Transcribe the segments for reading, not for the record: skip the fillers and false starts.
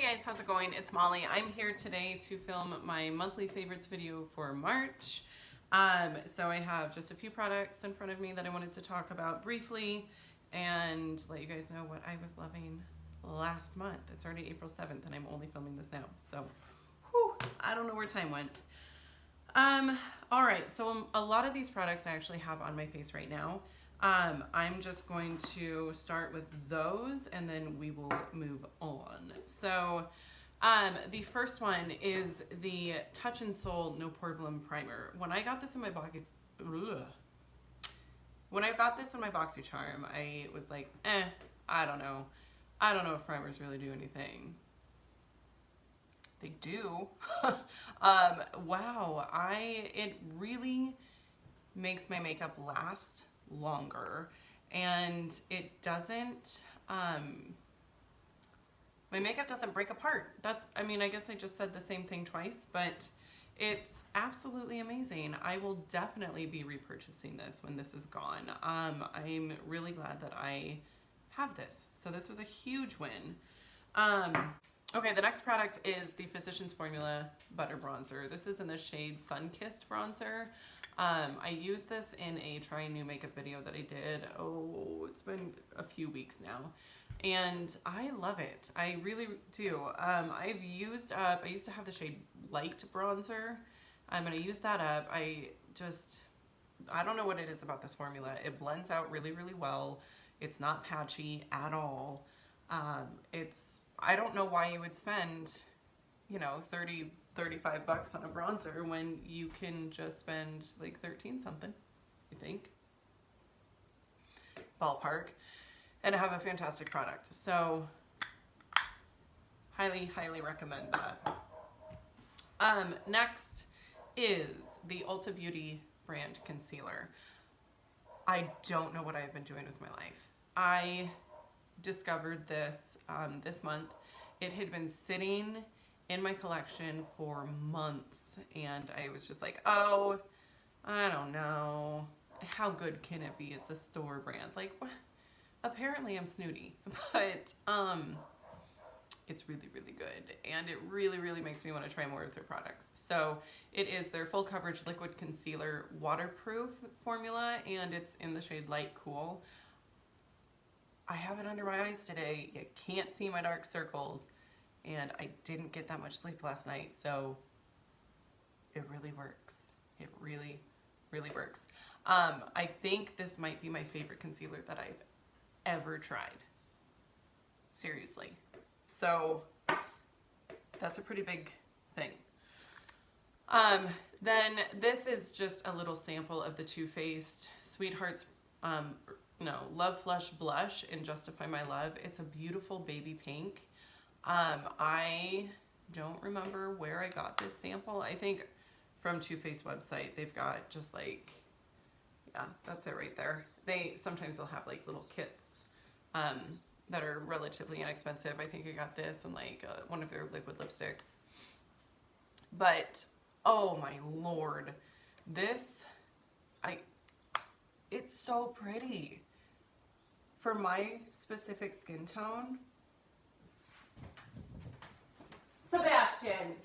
Hey guys, how's it going? It's Molly. I'm here today to film my monthly favorites video for March. So I have just a few products in front of me that I wanted to talk about briefly and let you guys know what I was loving last month. It's already April 7th and I'm only filming this now. So, whew, I don't know where time went. All right, so a lot of these products I actually have on my face right now. I'm just going to start with those and then we will move on. So the first one is the Touch in Sol No Pore Bloom Primer. When I got this in my box, when I got this in my BoxyCharm, I was like, I don't know. I don't know if primers really do anything. They do. Wow, it really makes my makeup last longer, and it doesn't my makeup doesn't break apart. I mean, I guess I just said the same thing twice, but it's absolutely amazing. I will definitely be repurchasing this when this is gone. I'm really glad that I have this. So this was a huge win. Okay, the next product is the Physicians Formula Butter Bronzer. This is in the shade Sun-Kissed Bronzer. I used this in a try new makeup video that I did, it's been a few weeks now, and I love it. I really do. I used to have the shade Light Bronzer, and I used that up. I don't know what it is about this formula. It blends out really, really well. It's not patchy at all. I don't know why you would spend, $30, $35 on a bronzer when you can just spend like 13 something, I think, ballpark, and have a fantastic product. So highly, highly recommend that. Next is the Ulta Beauty brand concealer. I don't know what I've been doing with my life. I discovered this this month. It had been sitting in my collection for months, and I was just like, I don't know, how good can it be? It's a store brand. Like, apparently I'm snooty, but it's really, really good, and it really, really makes me want to try more of their products. So it is their full coverage liquid concealer waterproof formula, and it's in the shade Light Cool. I have it under my eyes today. You can't see my dark circles, and I didn't get that much sleep last night, so it really works. It really, really works. I think this might be my favorite concealer that I've ever tried. Seriously. So that's a pretty big thing. Then this is just a little sample of the Too Faced Sweethearts Love Flush Blush in Justify My Love. It's a beautiful baby pink. I don't remember where I got this sample. I think from Too Faced website. They've got just like, yeah, that's it right there. Sometimes they'll have like little kits that are relatively inexpensive. I think I got this and like one of their liquid lipsticks. But oh my lord, it's so pretty. For my specific skin tone. Sebastian!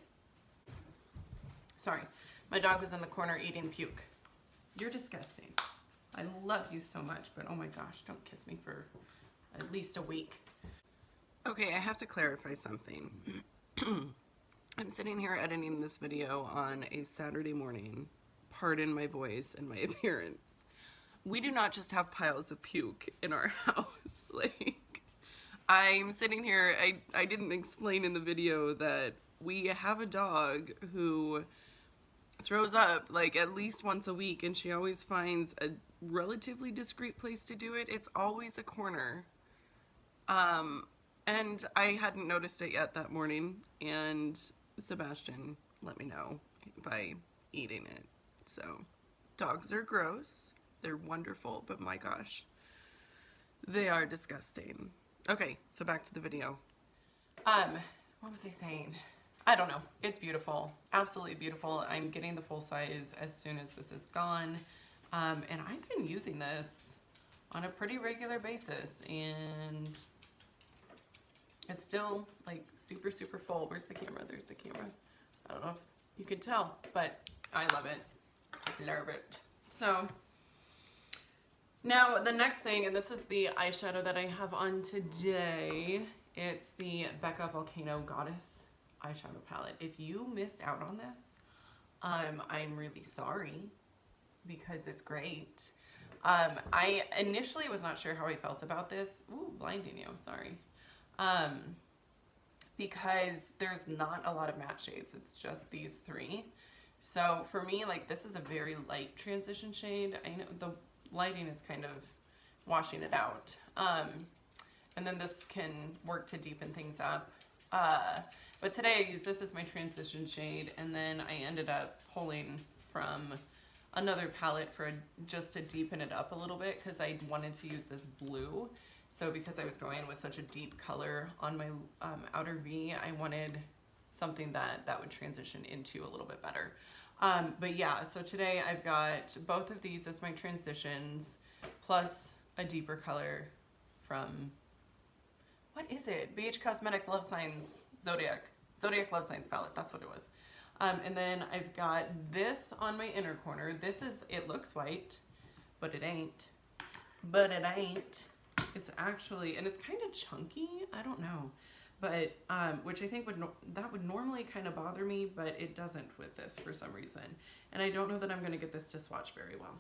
Sorry, my dog was in the corner eating puke. You're disgusting. I love you so much, but oh my gosh, don't kiss me for at least a week. Okay, I have to clarify something. I'm sitting here editing this video on a Saturday morning. Pardon my voice and my appearance. We do not just have piles of puke in our house. Like, I'm sitting here, I didn't explain in the video that we have a dog who throws up like at least once a week, and she always finds a relatively discreet place to do it. It's always a corner. And I hadn't noticed it yet that morning, and Sebastian let me know by eating it. So, dogs are gross. They're wonderful, but my gosh, they are disgusting. Okay, so back to the video. What was I saying? I don't know. It's beautiful. Absolutely beautiful. I'm getting the full size as soon as this is gone. And I've been using this on a pretty regular basis, and It's still like super, super full. Where's the camera? There's the camera. I don't know if you can tell, but I love it. Love it. So now the next thing, and this is the eyeshadow that I have on today. It's the Becca Volcano Goddess eyeshadow palette. If you missed out on this, I'm really sorry because it's great. I initially was not sure how I felt about this. Ooh, blinding you, sorry. Because there's not a lot of matte shades. It's just these three. So for me, like, this is a very light transition shade. I know the lighting is kind of washing it out. And then this can work to deepen things up. But today I used this as my transition shade, and then I ended up pulling from another palette for just to deepen it up a little bit because I wanted to use this blue. So because I was going with such a deep color on my outer V, I wanted something that would transition into a little bit better. But yeah, so today I've got both of these as my transitions, plus a deeper color from, what is it? BH Cosmetics Love Signs Zodiac Love Signs palette, that's what it was. And then I've got this on my inner corner. This is, it looks white, but it ain't. It's actually, and it's kind of chunky, I don't know. But, which I think that would normally kind of bother me, but it doesn't with this for some reason. And I don't know that I'm going to get this to swatch very well.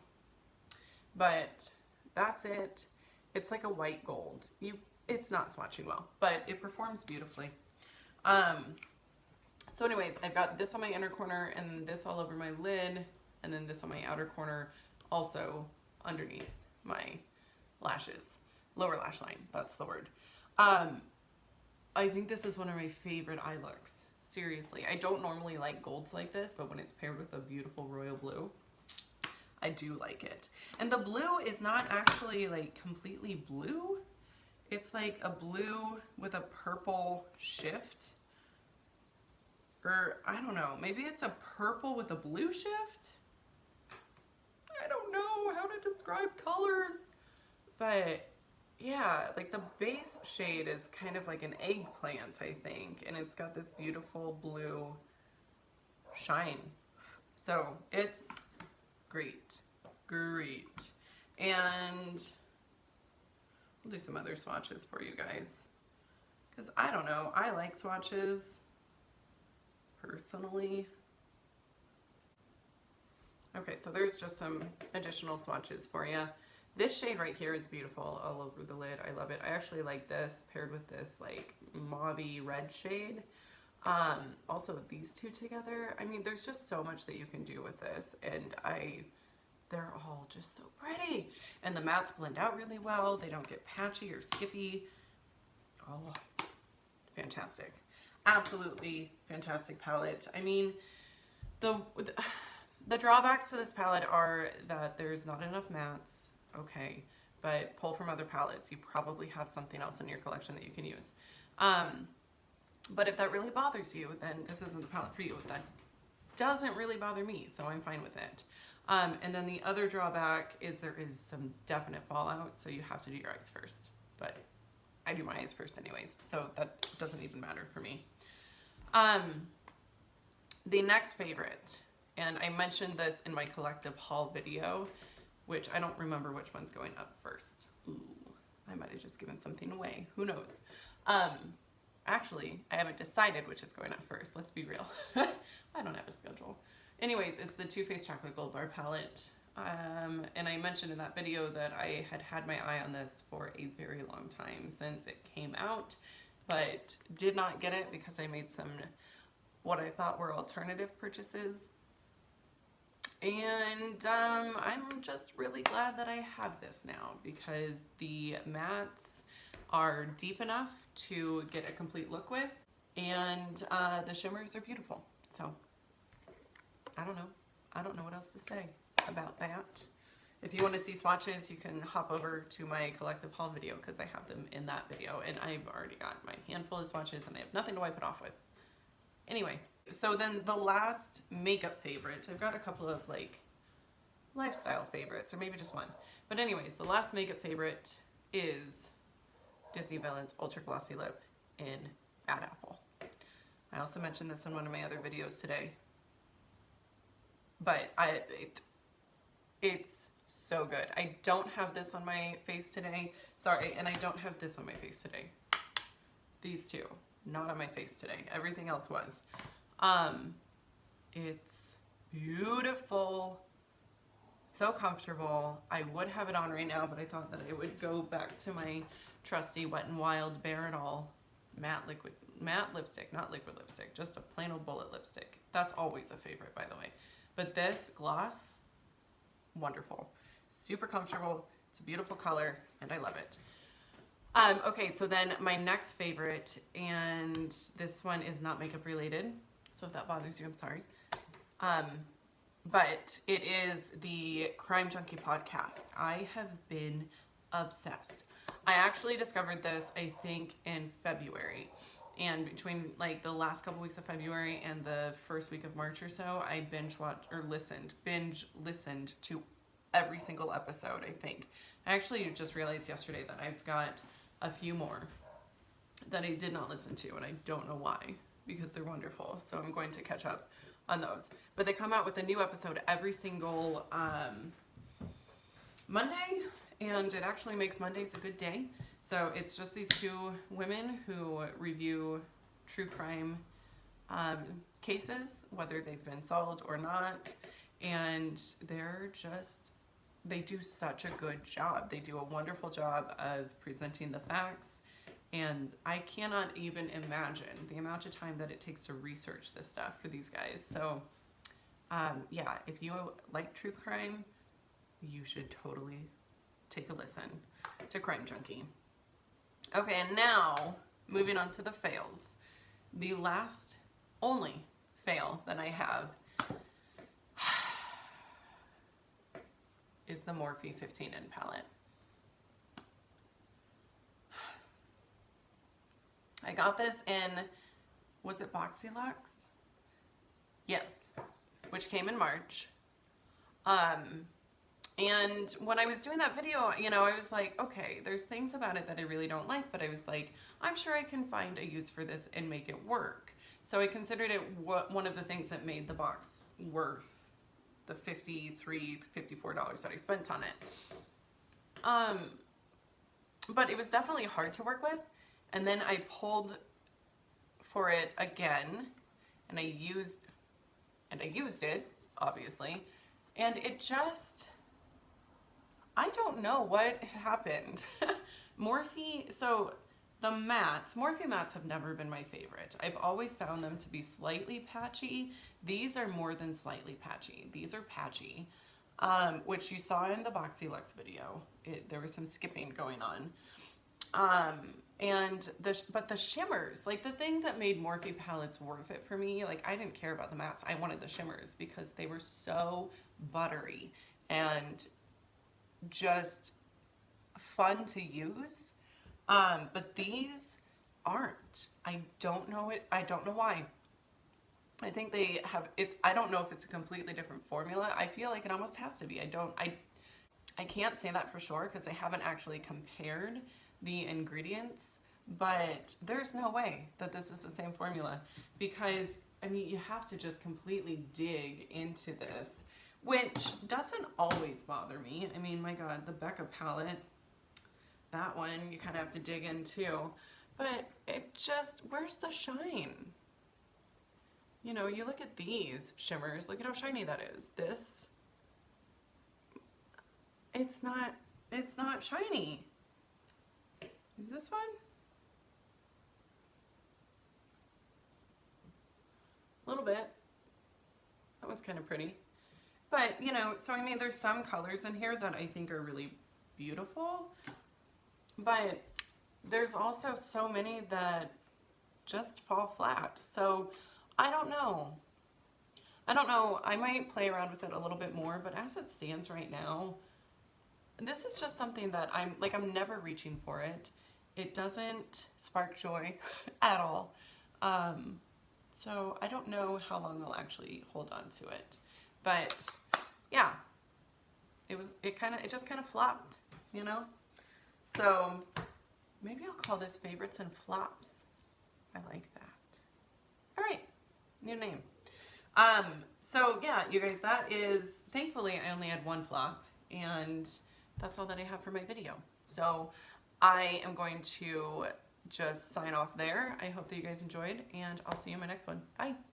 But that's it. It's like a white gold. It's not swatching well, but it performs beautifully. So anyways, I've got this on my inner corner and this all over my lid, and then this on my outer corner, also underneath my lashes. Lower lash line, that's the word. I think this is one of my favorite eye looks. Seriously, I don't normally like golds like this, but when it's paired with a beautiful royal blue, I do like it. And the blue is not actually like completely blue. It's like a blue with a purple shift. Or I don't know, maybe it's a purple with a blue shift? I don't know how to describe colors. But yeah, like the base shade is kind of like an eggplant, I think, and it's got this beautiful blue shine. So it's great, great. And I'll do some other swatches for you guys, because I don't know, I like swatches personally. Okay, so there's just some additional swatches for you. This shade right here is beautiful all over the lid. I love it. I actually like this paired with this like mauve-y red shade. Also these two together. I mean, there's just so much that you can do with this, and they're all just so pretty. And the mattes blend out really well. They don't get patchy or skippy. Oh, fantastic. Absolutely fantastic palette. I mean, the drawbacks to this palette are that there's not enough mattes. Okay, but pull from other palettes. You probably have something else in your collection that you can use. But if that really bothers you, then this isn't the palette for you. That doesn't really bother me, so I'm fine with it. And then the other drawback is there is some definite fallout, so you have to do your eyes first. But I do my eyes first anyways, so that doesn't even matter for me. The next favorite, and I mentioned this in my collective haul video, which I don't remember which one's going up first. Ooh, I might have just given something away. Who knows? Actually, I haven't decided which is going up first. Let's be real. I don't have a schedule. Anyways, it's the Too Faced Chocolate Gold Bar palette. And I mentioned in that video that I had my eye on this for a very long time since it came out, but did not get it because I made some what I thought were alternative purchases. And I'm just really glad that I have this now because the mattes are deep enough to get a complete look with, and the shimmers are beautiful. So I don't know what else to say about that. If you want to see swatches, you can hop over to my collective haul video because I have them in that video, and I've already got my handful of swatches and I have nothing to wipe it off with. Anyway, so then the last makeup favorite, I've got a couple of like lifestyle favorites, or maybe just one. But anyways, the last makeup favorite is Disney Villains Ultra Glossy Lip in Bad Apple. I also mentioned this in one of my other videos today, but it's so good. I don't have this on my face today. Sorry, and I don't have this on my face today. These two, not on my face today. Everything else was. It's beautiful. So comfortable. I would have it on right now, but I thought that I would go back to my trusty Wet n Wild Bare It All matte lipstick, not liquid lipstick, just a plain old bullet lipstick. That's always a favorite, by the way. But this gloss, wonderful. Super comfortable. It's a beautiful color, and I love it. Okay, so then my next favorite, and this one is not makeup related, so if that bothers you, I'm sorry. But it is the Crime Junkie podcast. I have been obsessed. I actually discovered this, I think, in February. And between like the last couple weeks of February and the first week of March or so, I binge listened to every single episode, I think. I actually just realized yesterday that I've got a few more that I did not listen to, and I don't know why, because they're wonderful. So I'm going to catch up on those. But they come out with a new episode every single Monday, and it actually makes Mondays a good day. So it's just these two women who review true crime cases, whether they've been solved or not, and they do such a good job. They do a wonderful job of presenting the facts, and I cannot even imagine the amount of time that it takes to research this stuff for these guys. So yeah, if you like true crime, you should totally take a listen to Crime Junkie. Okay, and now moving on to the fails. The last only fail that I have is the Morphe 15 in palette. I got this in, was it Boxy Luxe? Yes, which came in March. And when I was doing that video, you know, I was like, okay, there's things about it that I really don't like, but I was like, I'm sure I can find a use for this and make it work. So I considered it one of the things that made the box worth the $53, $54 that I spent on it. But it was definitely hard to work with. And then I pulled for it again, and I used it, obviously. And it just, I don't know what happened. Morphe, so the mattes, Morphe mattes have never been my favorite. I've always found them to be slightly patchy. These are more than slightly patchy. These are patchy, which you saw in the Boxy Luxe video. There was some skipping going on. But the shimmers, like the thing that made Morphe palettes worth it for me, like I didn't care about the mattes. I wanted the shimmers because they were so buttery and just fun to use. But these aren't. I don't know why. I think they have, I don't know if it's a completely different formula. I feel like it almost has to be. I can't say that for sure because I haven't actually compared the ingredients, but there's no way that this is the same formula because, I mean, you have to just completely dig into this, which doesn't always bother me. I mean, my God, the Becca palette, that one you kind of have to dig into, but it just, where's the shine? You know, you look at these shimmers, look at how shiny that is. This, it's not shiny. Is this one? A little bit. That one's kind of pretty. But, you know, so I mean, there's some colors in here that I think are really beautiful, but there's also so many that just fall flat. So I don't know. I might play around with it a little bit more, but as it stands right now, this is just something that I'm never reaching for it. It doesn't spark joy at all. So I don't know how long I'll actually hold on to it. But yeah, it just kind of flopped, you know? So maybe I'll call this favorites and flops. I like that. All right, new name. So yeah, you guys, that is, thankfully I only had one flop, and that's all that I have for my video. So I am going to just sign off there. I hope that you guys enjoyed, and I'll see you in my next one. Bye.